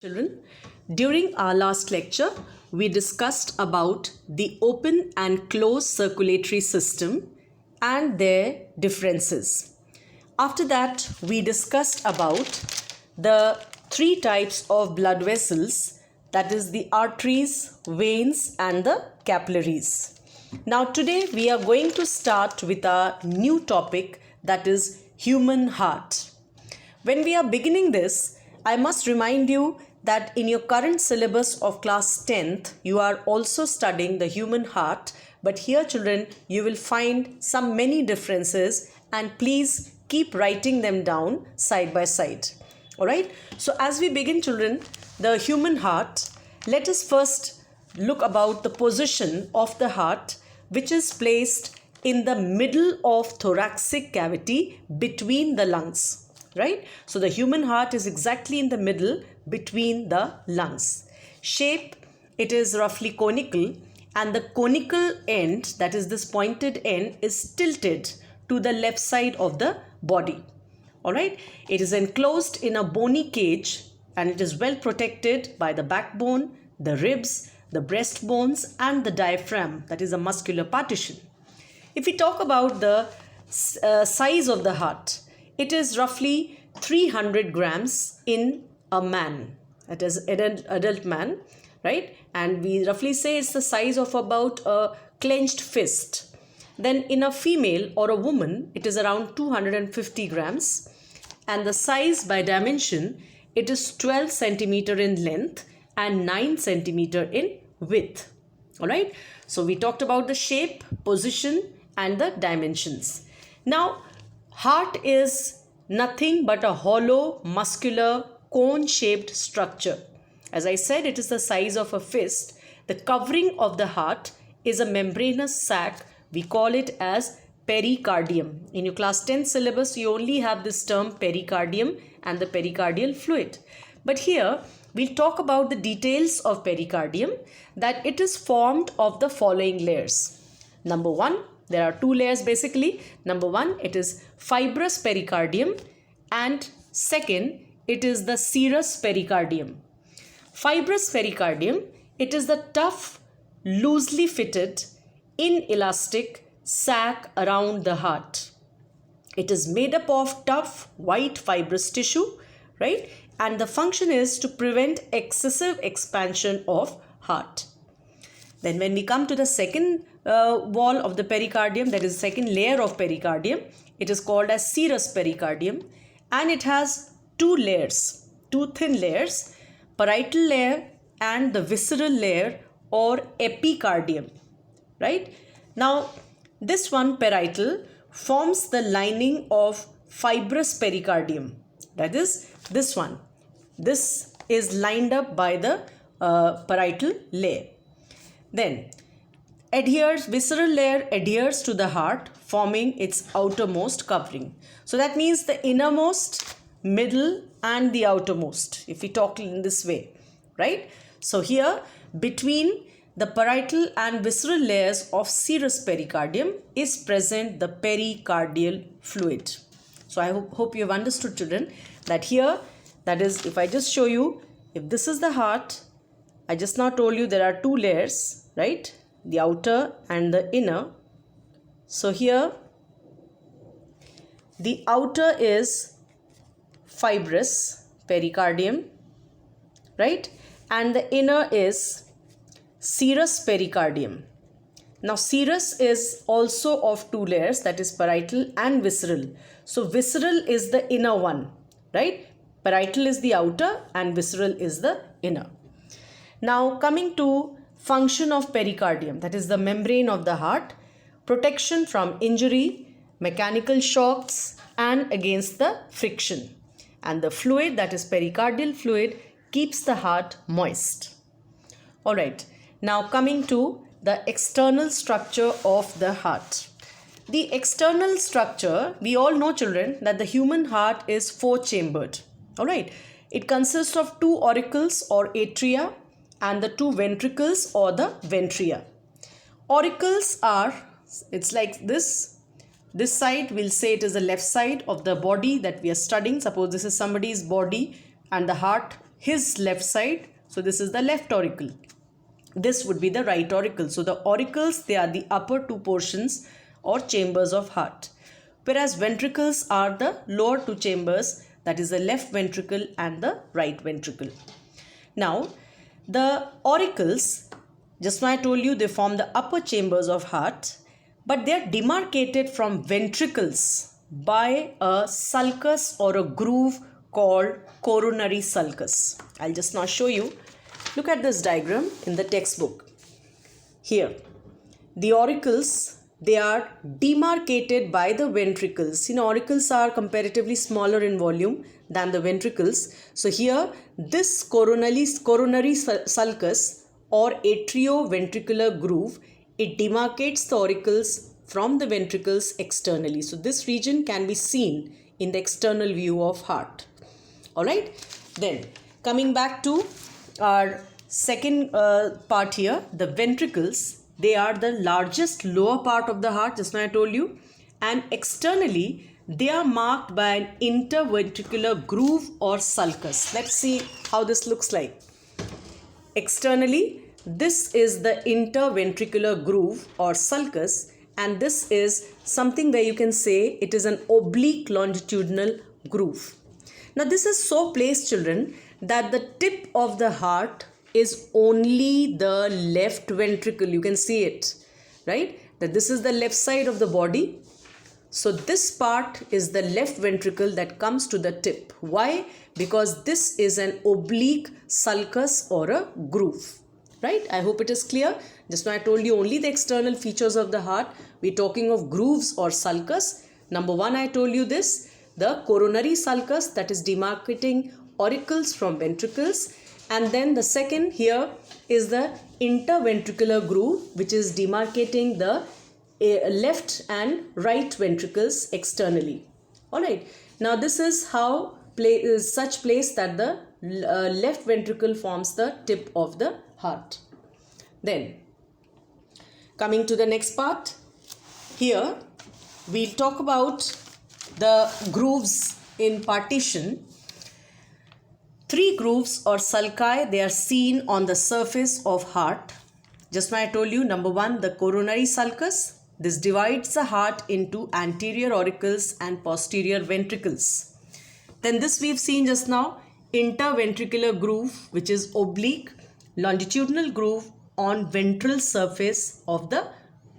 Children, during our last lecture, we discussed about the open and closed circulatory system and their differences. After that, we discussed about the three types of blood vessels, that is the arteries, veins and the capillaries. Now today we are going to start with our new topic, that is human heart. When we are beginning this, I must remind you that in your current syllabus of class 10th, you are also studying the human heart. But here, children, you will find some many differences, and please keep writing them down side by side. Alright, so as we begin, children, the human heart, let us first look about the position of the heart, which is placed in the middle of thoracic cavity between the lungs. Right? So the human heart is exactly in the middle between the lungs. Shape, it is roughly conical, and the conical end, that is this pointed end, is tilted to the left side of the body. Alright, it is enclosed in a bony cage and it is well protected by the backbone, the ribs, the breastbones and the diaphragm, that is a muscular partition. If we talk about the size of the heart, it is roughly 300 grams in a man, that is an adult man, right? And we roughly say it's the size of about a clenched fist. Then in a female or a woman, it is around 250 grams. And the size by dimension, it is 12 centimeter in length and 9 centimeter in width. All right. So we talked about the shape, position and the dimensions. Now, heart is nothing but a hollow, muscular, cone-shaped structure. As I said, it is the size of a fist. The covering of the heart is a membranous sac. We call it as pericardium. In your class 10 syllabus, you only have this term pericardium and the pericardial fluid. But here, we'll talk about the details of pericardium, that it is formed of the following layers. Number one, there are two layers basically. Number one, it is fibrous pericardium, and second, it is the serous pericardium. Fibrous pericardium, it is the tough, loosely fitted, inelastic sac around the heart. It is made up of tough, white fibrous tissue, right? And the function is to prevent excessive expansion of heart. Then when we come to the second wall of the pericardium, that is the second layer of pericardium, it is called as serous pericardium, and it has two layers, two thin layers, parietal layer and the visceral layer or epicardium, right? Now this one, parietal, forms the lining of fibrous pericardium, that is this one. This is lined up by the parietal layer. Then visceral layer adheres to the heart, forming its outermost covering. So that means the innermost, middle and the outermost, if we talk in this way, right? So here between the parietal and visceral layers of serous pericardium is present the pericardial fluid. So I hope you have understood, children, that here, that is, if I just show you, if this is the heart, I just now told you there are two layers, right? The outer and the inner. So here the outer is fibrous pericardium, right? And the inner is serous pericardium. Now serous is also of two layers, that is parietal and visceral. So visceral is the inner one, right? Parietal is the outer and visceral is the inner. Now coming to function of pericardium, that is the membrane of the heart, protection from injury, mechanical shocks and against the friction. And the fluid, that is pericardial fluid, keeps the heart moist. Alright, now coming to the external structure of the heart. The external structure, we all know, children, that the human heart is four-chambered. Alright, it consists of two auricles or atria and the two ventricles or the ventria. Auricles are, it's like this. This side, we'll say it is the left side of the body that we are studying. Suppose this is somebody's body and the heart his left side. So this is the left auricle. This would be the right auricle. So the auricles, they are the upper two portions or chambers of heart. Whereas ventricles are the lower two chambers, that is the left ventricle and the right ventricle. Now, the auricles, just now I told you, they form the upper chambers of heart, but they are demarcated from ventricles by a sulcus or a groove called coronary sulcus. I'll just now show you. Look at this diagram in the textbook. Here, the auricles, they are demarcated by the ventricles. Auricles are comparatively smaller in volume than the ventricles. So here, this coronary sulcus or atrioventricular groove, it demarcates the auricles from the ventricles externally. So this region can be seen in the external view of heart. Alright, then coming back to our second part here, the ventricles, they are the largest lower part of the heart, just now I told you, and externally they are marked by an interventricular groove or sulcus. Let's see how this looks like. Externally, this is the interventricular groove or sulcus, and this is something where you can say it is an oblique longitudinal groove. Now this is so placed, children, that the tip of the heart is only the left ventricle. You can see it, right? That this is the left side of the body. So this part is the left ventricle that comes to the tip. Why? Because this is an oblique sulcus or a groove, right? I hope it is clear. Just now I told you only the external features of the heart. We're talking of grooves or sulcus. Number one, I told you this, the coronary sulcus, that is demarcating auricles from ventricles. And then the second here is the interventricular groove, which is demarcating the left and right ventricles externally. Alright, now this is how such place that the left ventricle forms the tip of the heart. Then coming to the next part, here we'll talk about the grooves in partition. 3 grooves or sulci, they are seen on the surface of heart. Just now I told you, number 1, the coronary sulcus. This divides the heart into anterior auricles and posterior ventricles. Then this we've seen just now, interventricular groove, which is oblique longitudinal groove on ventral surface of the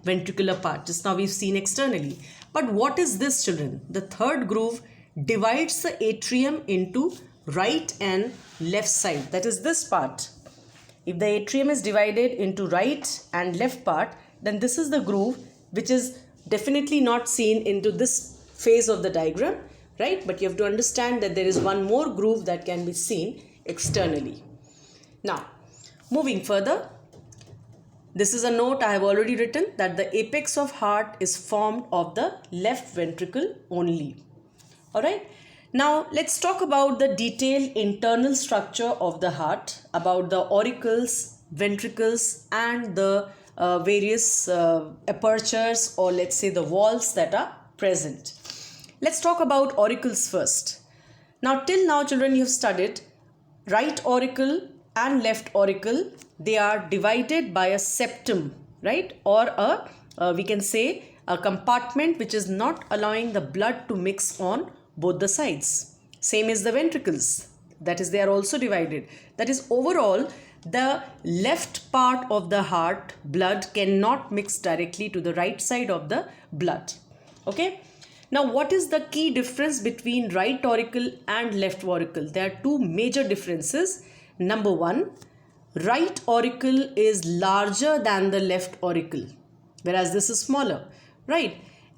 ventricular part. Just now we've seen externally. But what is this, children? The third groove divides the atrium into right and left side. That is this part. If the atrium is divided into right and left part, then this is the groove which is definitely not seen into this phase of the diagram, right? But you have to understand that there is one more groove that can be seen externally. Now, moving further, this is a note I have already written, that the apex of heart is formed of the left ventricle only. Alright. Now let's talk about the detailed internal structure of the heart, about the auricles, ventricles and the various apertures, or let's say the walls that are present. Let's talk about auricles first. Now till now, children, you have studied right auricle and left auricle. They are divided by a septum, right? Or we can say a compartment which is not allowing the blood to mix on both the sides. Same is the ventricles. That is, they are also divided. That is, overall, the left part of the heart blood cannot mix directly to the right side of the blood. Okay. Now, what is the key difference between right auricle and left auricle? There are 2 major differences. Number 1, right auricle is larger than the left auricle, whereas this is smaller, right?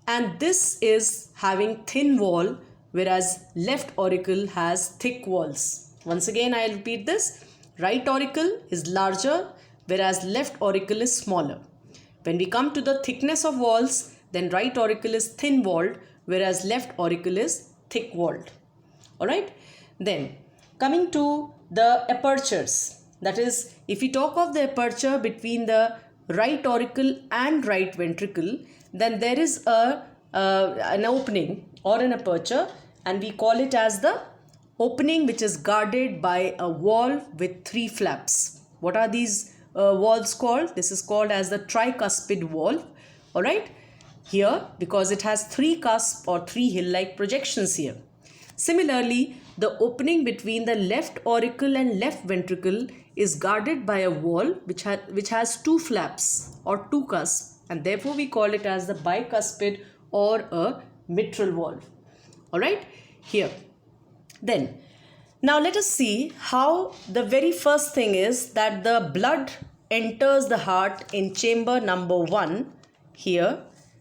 And this is having thin wall, whereas left auricle has thick walls. Once again, I will repeat this. Right auricle is larger, whereas left auricle is smaller. When we come to the thickness of walls, then right auricle is thin walled, whereas left auricle is thick walled. Alright. Then coming to the apertures, that is, if we talk of the aperture between the right auricle and right ventricle, then there is an opening or an aperture, and we call it as the opening which is guarded by a valve with 3 flaps. What are these valves called? This is called as the tricuspid valve. Alright, here because it has 3 cusp or 3 hill-like projections here. Similarly, the opening between the left auricle and left ventricle is guarded by a valve which has 2 flaps or 2 cusps, and therefore we call it as the bicuspid or a mitral valve. Alright, here. Then, now let us see how the very first thing is that the blood enters the heart in chamber number 1 here,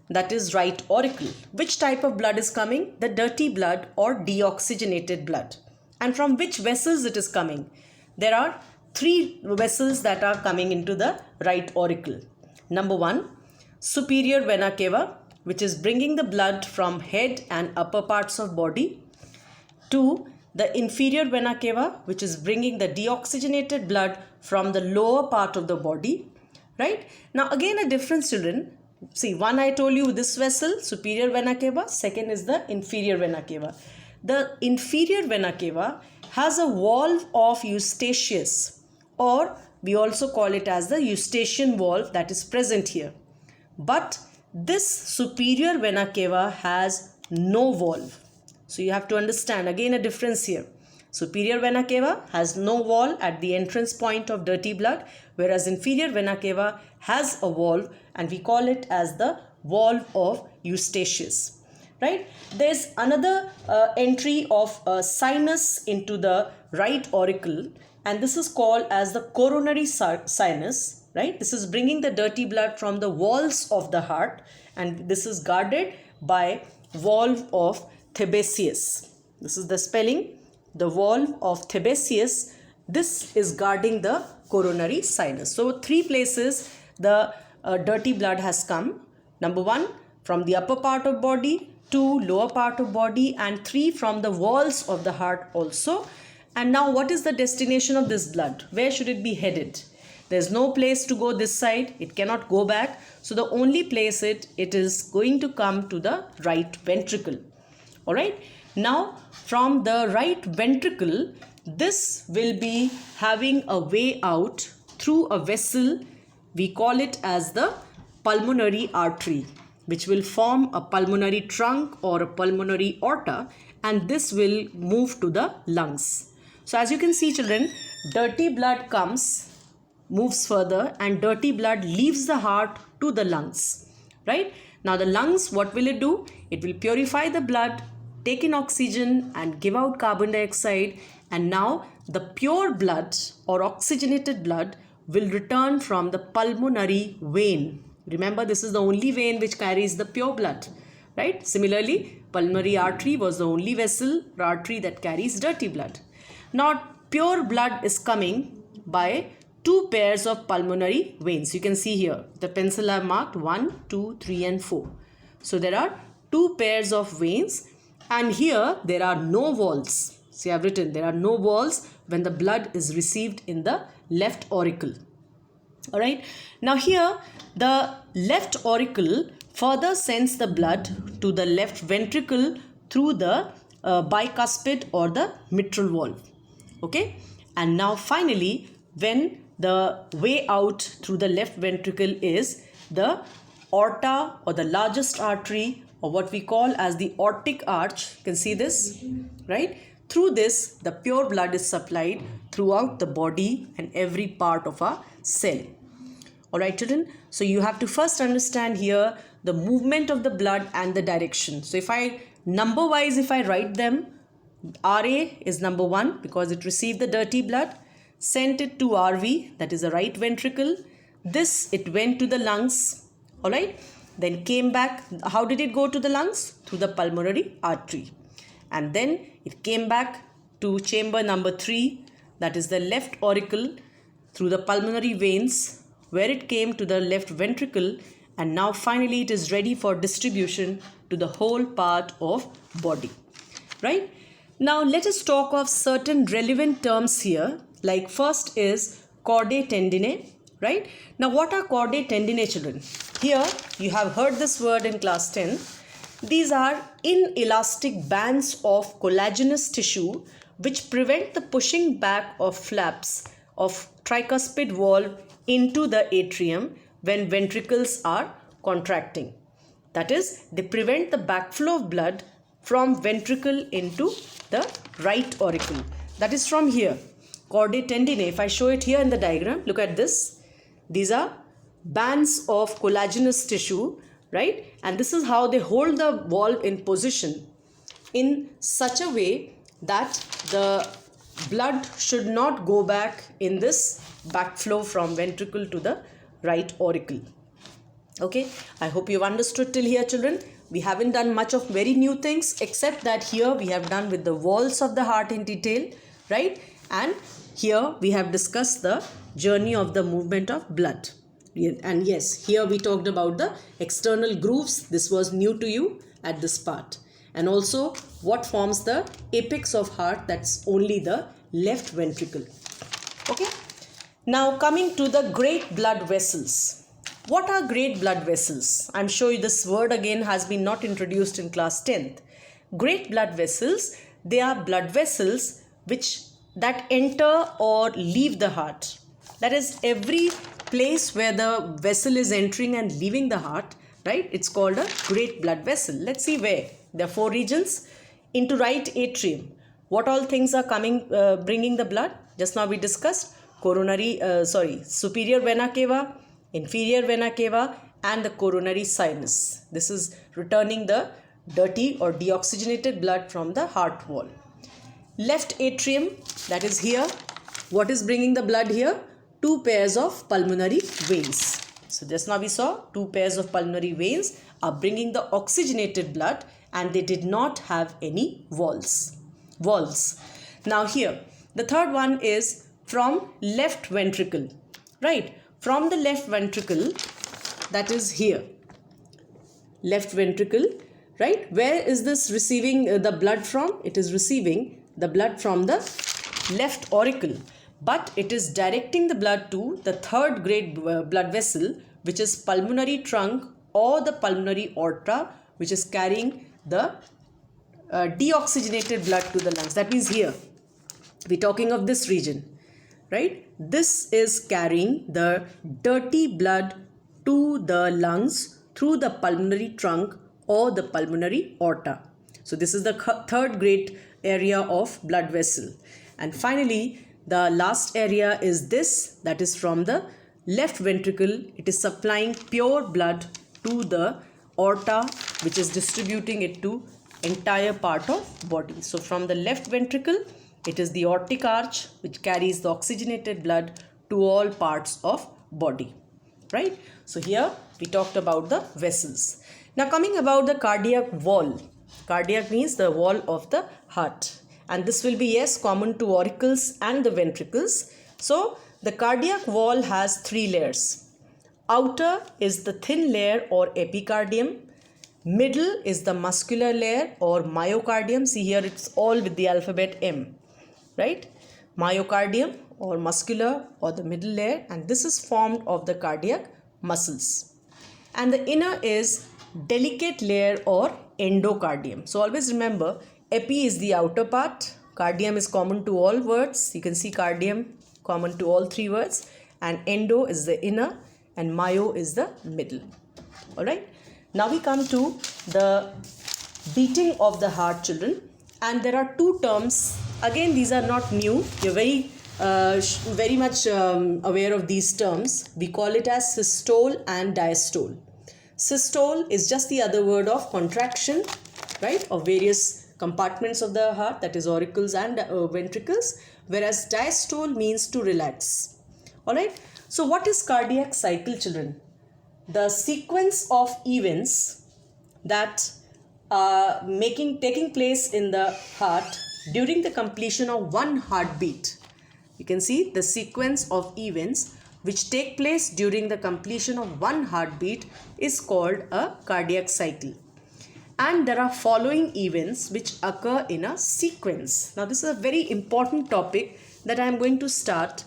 that is right auricle. Which type of blood is coming? The dirty blood or deoxygenated blood. And from which vessels it is coming? There are 3 vessels that are coming into the right auricle. Number 1, superior vena cava, which is bringing the blood from head and upper parts of body. 2, the inferior vena cava, which is bringing the deoxygenated blood from the lower part of the body. Right? Now again a difference, children. See, one I told you this vessel, superior vena cava, second is the inferior vena cava. The inferior vena cava has a valve of Eustachius, or we also call it as the Eustachian valve that is present here. But this superior vena cava has no valve. So you have to understand again a difference here. Superior vena cava has no valve at the entrance point of dirty blood, whereas inferior vena cava has a valve, and we call it as the valve of Eustachius. Right? There's another entry of a sinus into the right auricle, and this is called as the coronary sinus. Right? This is bringing the dirty blood from the walls of the heart, and this is guarded by valve of Thebesius. This is the spelling, the valve of Thebesius. This is guarding the coronary sinus. So 3 places the dirty blood has come. Number 1, from the upper part of body, 2, lower part of body, and 3, from the walls of the heart also. And now what is the destination of this blood? Where should it be headed? There's no place to go this side. It cannot go back. So the only place it is going to come to the right ventricle. Alright. Now from the right ventricle, this will be having a way out through a vessel. We call it as the pulmonary artery, which will form a pulmonary trunk or a pulmonary aorta, and this will move to the lungs. So as you can see, children, dirty blood moves further, and dirty blood leaves the heart to the lungs. Right? Now the lungs, what will it do? It will purify the blood, take in oxygen and give out carbon dioxide, and now the pure blood or oxygenated blood will return from the pulmonary vein. Remember, this is the only vein which carries the pure blood. Right? Similarly, pulmonary artery was the only vessel or artery that carries dirty blood. Now pure blood is coming by 2 pairs of pulmonary veins. You can see here the pencil I have marked 1, 2, 3 and 4. So there are 2 pairs of veins, and here there are no walls. See, I have written there are no walls when the blood is received in the left auricle. Alright. Now here the left auricle further sends the blood to the left ventricle through the bicuspid or the mitral valve. Okay. And now finally, when the way out through the left ventricle is the aorta or the largest artery, or what we call as the aortic arch. You can see this, right? Through this, the pure blood is supplied throughout the body and every part of our cell. Alright, children. So you have to first understand here the movement of the blood and the direction. So if I number wise, if I write them, RA is number 1 because it received the dirty blood, sent it to RV, that is the right ventricle. This, it went to the lungs. Alright. Then came back. How did it go to the lungs? Through the pulmonary artery. And then it came back to chamber number 3, that is the left auricle, through the pulmonary veins, where it came to the left ventricle, and now finally it is ready for distribution to the whole part of body. Right? Now let us talk of certain relevant terms here. Like first is chordae tendineae. Right? Now what are chordae tendineae, children? Here you have heard this word in class 10. These are inelastic bands of collagenous tissue which prevent the pushing back of flaps of tricuspid valve into the atrium when ventricles are contracting. That is, they prevent the backflow of blood from ventricle into the right auricle. That is from here. Chordae tendineae, if I show it here in the diagram, look at this. These are bands of collagenous tissue, right? And this is how they hold the valve in position in such a way that the blood should not go back in this backflow from ventricle to the right auricle. Okay, I hope you've understood till here, children. We haven't done much of very new things, except that here we have done with the walls of the heart in detail, right? And here we have discussed the journey of the movement of blood. And yes, here we talked about the external grooves. This was new to you at this part. And also what forms the apex of heart, that's only the left ventricle. Okay. Now coming to the great blood vessels. What are great blood vessels? I'm sure this word again has been not introduced in class 10th. Great blood vessels, they are blood vessels that enter or leave the heart. That is, every place where the vessel is entering and leaving the heart, right? It's called a great blood vessel. Let's see where. There are 4 regions. Into right atrium, what all things are coming, bringing the blood? Just now we discussed superior vena cava, inferior vena cava, and the coronary sinus. This is returning the dirty or deoxygenated blood from the heart wall. Left atrium, that is here. What is bringing the blood here? 2 pairs of pulmonary veins. So just now we saw 2 pairs of pulmonary veins are bringing the oxygenated blood, and they did not have any walls. Now here, the third one is from left ventricle, right? From the left ventricle, that is here. Left ventricle, right? Where is this receiving the blood from? It is receiving the blood from the left auricle. But it is directing the blood to the third great blood vessel, which is pulmonary trunk or the pulmonary aorta, which is carrying the deoxygenated blood to the lungs. That means here, we're talking of this region, right? This is carrying the dirty blood to the lungs through the pulmonary trunk or the pulmonary aorta. So this is the third great area of blood vessel. And finally, the last area is this, that is from the left ventricle. It is supplying pure blood to the aorta, which is distributing it to entire part of body. So from the left ventricle, it is the aortic arch which carries the oxygenated blood to all parts of body, right? So here we talked about the vessels. Now coming about the cardiac wall. Cardiac means the wall of the heart. And this will be, yes, common to auricles and the ventricles. So the cardiac wall has 3 layers. Outer is the thin layer or epicardium. Middle is the muscular layer or myocardium. See here, it's all with the alphabet M, right? Myocardium or muscular or the middle layer, and this is formed of the cardiac muscles. And the inner is delicate layer or endocardium. So always remember, epi is the outer part, cardium is common to all words. You can see cardium common to all 3 words, and endo is the inner and myo is the middle. All right. Now we come to the beating of the heart, children, and there are 2 terms. Again, these are not new. You're very much aware of these terms. We call it as systole and diastole. Systole is just the other word of contraction, right, of various compartments of the heart, that is auricles and ventricles, whereas diastole means to relax. All right. So what is cardiac cycle, children? The sequence of events that are taking place in the heart during the completion of one heartbeat. You can see the sequence of events which take place during the completion of one heartbeat is called a cardiac cycle. And there are following events which occur in a sequence. Now this is a very important topic that I am going to start,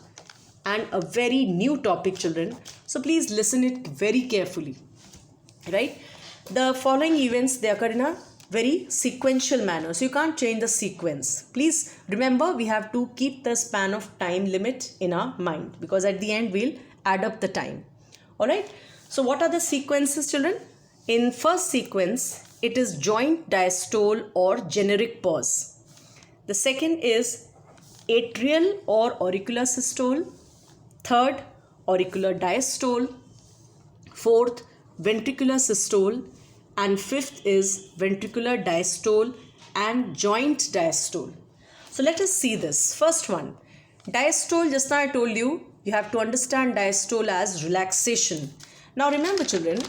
and a very new topic, children. So please listen it very carefully, right? The following events, they occur in a very sequential manner. So you can't change the sequence. Please remember, we have to keep the span of time limit in our mind, because at the end we'll add up the time. Alright. So what are the sequences, children? In first sequence, it is joint diastole or generic pause. The second is atrial or auricular systole. Third, auricular diastole. Fourth, ventricular systole. And fifth is ventricular diastole and joint diastole. So let us see this. First one, diastole. Just now I told you, you have to understand diastole as relaxation. Now remember, children,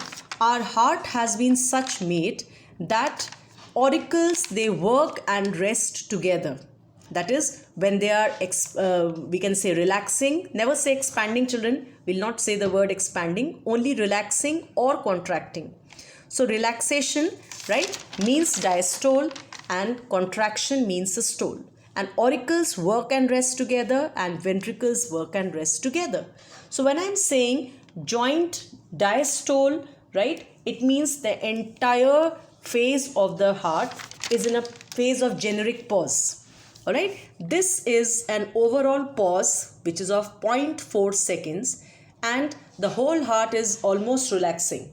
our heart has been such made that auricles, they work and rest together. That is, when they are, we can say relaxing. Never say expanding, children. We'll not say the word expanding. Only relaxing or contracting. So relaxation, right, means diastole, and contraction means systole. And auricles work and rest together, and ventricles work and rest together. So when I'm saying joint diastole, right, it means the entire phase of the heart is in a phase of generic pause. Alright, this is an overall pause which is of 0.4 seconds, and the whole heart is almost relaxing.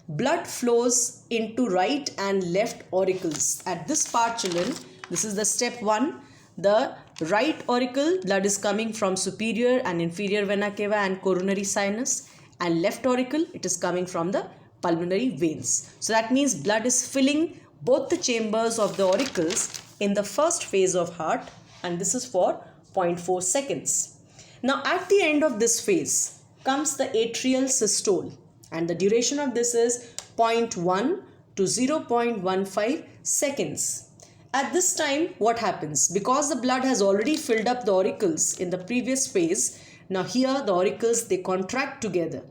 Blood flows into right and left auricles. At this part, children, this is the step 1. The right auricle, blood is coming from superior and inferior vena cava and coronary sinus, and left auricle, it is coming from the pulmonary veins. So that means blood is filling both the chambers of the auricles in the first phase of heart, and this is for 0.4 seconds. Now at the end of this phase comes the atrial systole, and the duration of this is 0.1 to 0.15 seconds. At this time, what happens? Because the blood has already filled up the auricles in the previous phase, now here the auricles, they contract together,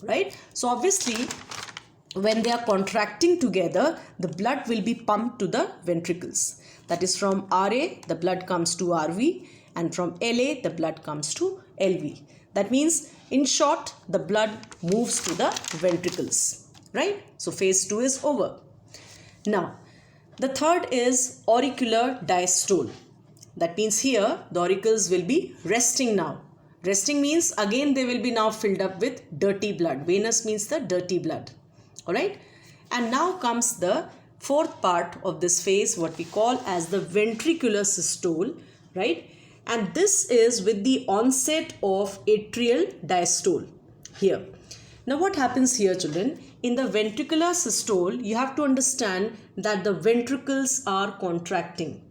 right? So obviously, when they are contracting together, the blood will be pumped to the ventricles. That is, from RA, the blood comes to RV, and from LA, the blood comes to LV. That means, in short, the blood moves to the ventricles, right? So phase 2 is over. Now, the third is auricular diastole. That means here the auricles will be resting now. Resting means again they will be now filled up with dirty blood. Venous means the dirty blood. Alright. And now comes the fourth part of this phase, what we call as the ventricular systole. Right. And this is with the onset of atrial diastole here. Now what happens here, children? In the ventricular systole, you have to understand that the ventricles are contracting.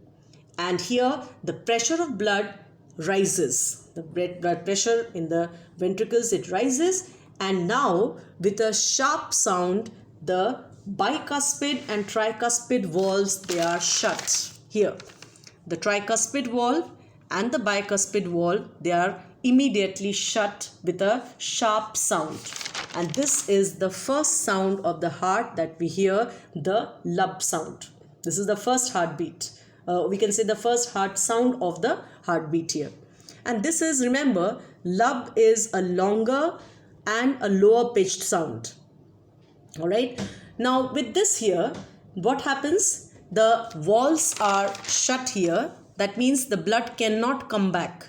And here the pressure of blood rises. The blood pressure in the ventricles, it rises. And now with a sharp sound, the bicuspid and tricuspid valves, they are shut here. The tricuspid valve and the bicuspid valve, they are immediately shut with a sharp sound. And this is the first sound of the heart that we hear, the lub sound. This is the first heartbeat. We can say the first heart sound of the heartbeat here. And this is, remember, lub is a longer and a lower pitched sound. Alright. Now with this here, what happens? The valves are shut here. That means the blood cannot come back.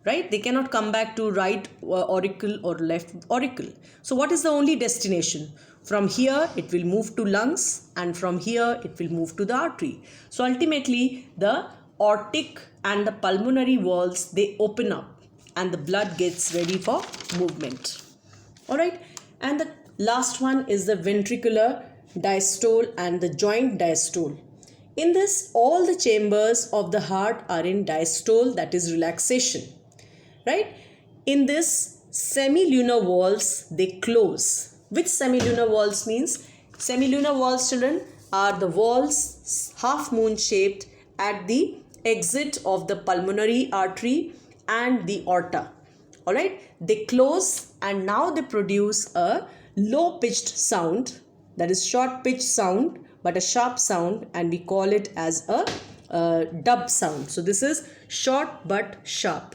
Right? They cannot come back to right auricle or left auricle. So what is the only destination? From here it will move to lungs, and from here it will move to the artery. So ultimately the aortic and the pulmonary valves, they open up and the blood gets ready for movement. Alright. And the last one is the ventricular diastole and the joint diastole. In this, all the chambers of the heart are in diastole, that is relaxation. Right? In this, semilunar valves, they close. Which semilunar valves means? Semilunar valves, children, are the valves half moon shaped at the exit of the pulmonary artery and the aorta. Alright? They close and now they produce a low pitched sound, that is short pitched sound, but a sharp sound, and we call it as a dub sound. So this is short but sharp.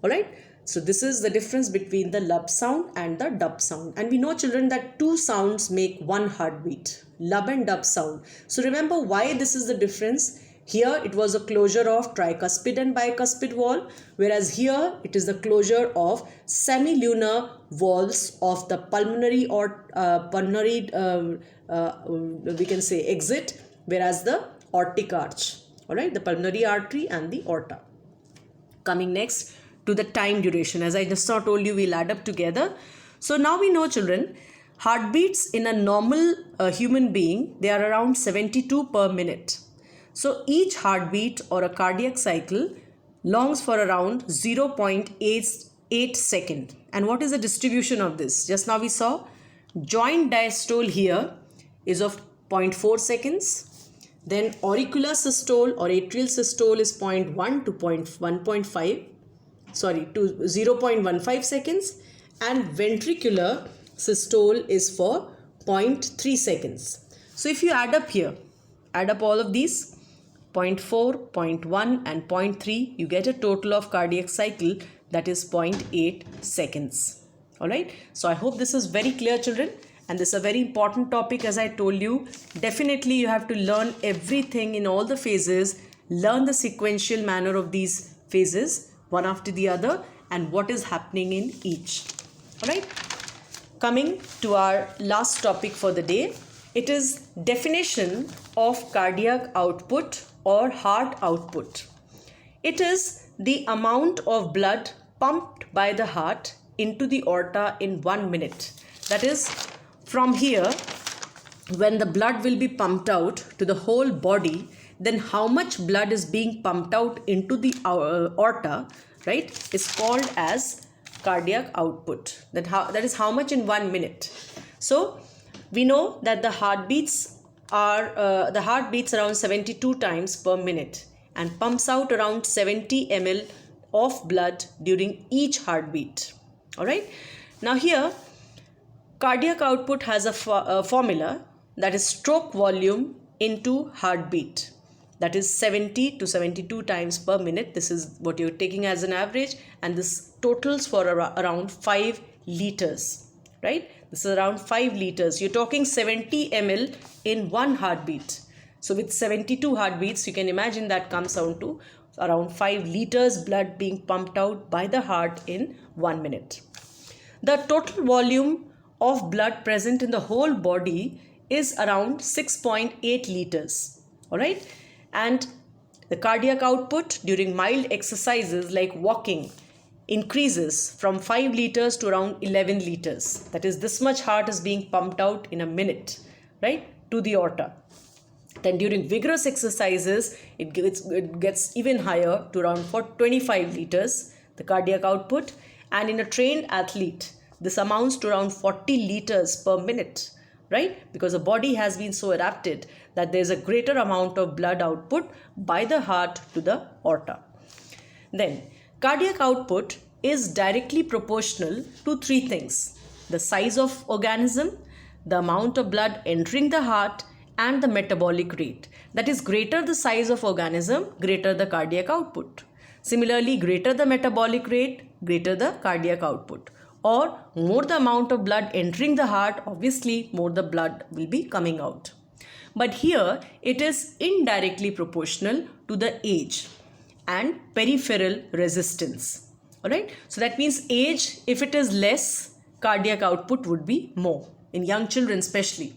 Alright. So this is the difference between the lub sound and the dub sound. And we know, children, that two sounds make one heartbeat, lub and dub sound. So remember why this is the difference. Here it was a closure of tricuspid and bicuspid wall, whereas here it is the closure of semilunar walls of the pulmonary or we can say exit, whereas the aortic arch, all right, the pulmonary artery and the aorta. Coming next to the time duration, as I just now told you, we'll add up together. So now we know, children, heartbeats in a normal human being, they are around 72 per minute. So each heartbeat or a cardiac cycle longs for around 0.88 second. And what is the distribution of this? Just now we saw joint diastole here is of 0.4 seconds. Then auricular systole or atrial systole is 0.1 to 0.15 seconds, and ventricular systole is for 0.3 seconds. So if you add up here, add up all of these, 0.4, 0.1 and 0.3, you get a total of cardiac cycle that is 0.8 seconds. Alright, so I hope this is very clear, children, and this is a very important topic. As I told you, definitely you have to learn everything in all the phases, learn the sequential manner of these phases one after the other and what is happening in each. Alright, coming to our last topic for the day, it is definition of cardiac output or heart output. It is the amount of blood pumped by the heart into the aorta in 1 minute. That is, from here, when the blood will be pumped out to the whole body, then how much blood is being pumped out into the aorta, right, is called as cardiac output. That is how much in 1 minute. So we know that the heartbeats are around 72 times per minute and pumps out around 70 ml of blood during each heartbeat. All right. Now here, cardiac output has a formula, that is stroke volume into heartbeat. That is 70 to 72 times per minute. This is what you're taking as an average, and this totals for around 5 liters. Right? This is around 5 liters. You're talking 70 ml in one heartbeat. So with 72 heartbeats, you can imagine that comes down to around 5 liters blood being pumped out by the heart in 1 minute. The total volume of blood present in the whole body is around 6.8 liters. All right. And the cardiac output during mild exercises like walking increases from 5 liters to around 11 liters. That is, this much heart is being pumped out in a minute, right, to the aorta. Then during vigorous exercises, it gets even higher to around 25 liters, the cardiac output. And in a trained athlete, this amounts to around 40 liters per minute, right? Because the body has been so adapted that there is a greater amount of blood output by the heart to the aorta. Then, cardiac output is directly proportional to 3 things: the size of organism, the amount of blood entering the heart, and the metabolic rate. That is, greater the size of organism, greater the cardiac output. Similarly, greater the metabolic rate, greater the cardiac output. Or more the amount of blood entering the heart, obviously more the blood will be coming out. But here it is indirectly proportional to the age and peripheral resistance. Alright, so that means age, if it is less, cardiac output would be more, in young children especially.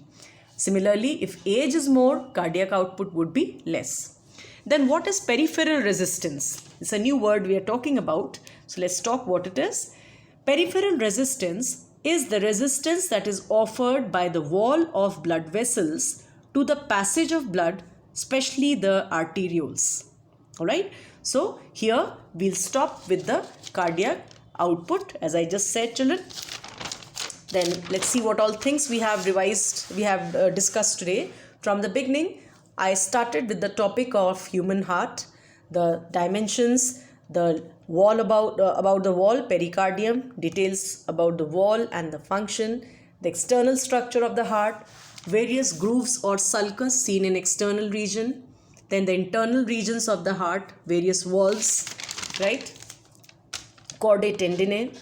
Similarly, if age is more, cardiac output would be less. Then what is peripheral resistance? It's a new word we are talking about. So let's talk what it is. Peripheral resistance is the resistance that is offered by the wall of blood vessels to the passage of blood, especially the arterioles. Alright, so here we'll stop with the cardiac output, as I just said, children. Then let's see what all things we have discussed today. From the beginning, I started with the topic of human heart, the dimensions, the wall about the wall, pericardium, details about the wall and the function, the external structure of the heart, various grooves or sulcus seen in external region, then the internal regions of the heart, various walls, right? chordae tendineae,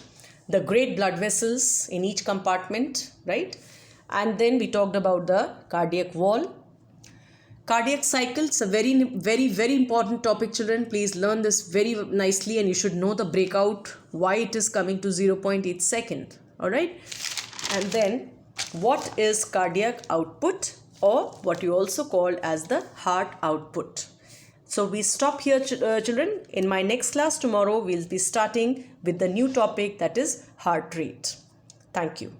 the great blood vessels in each compartment, right? And then we talked about the cardiac wall. Cardiac cycle, it's a very, very, very important topic, children. Please learn this very nicely, and you should know the breakout, why it is coming to 0.8 second. All right. And then what is cardiac output, or what you also call as the heart output. So we stop here, children. In my next class tomorrow, we'll be starting with the new topic, that is heart rate. Thank you.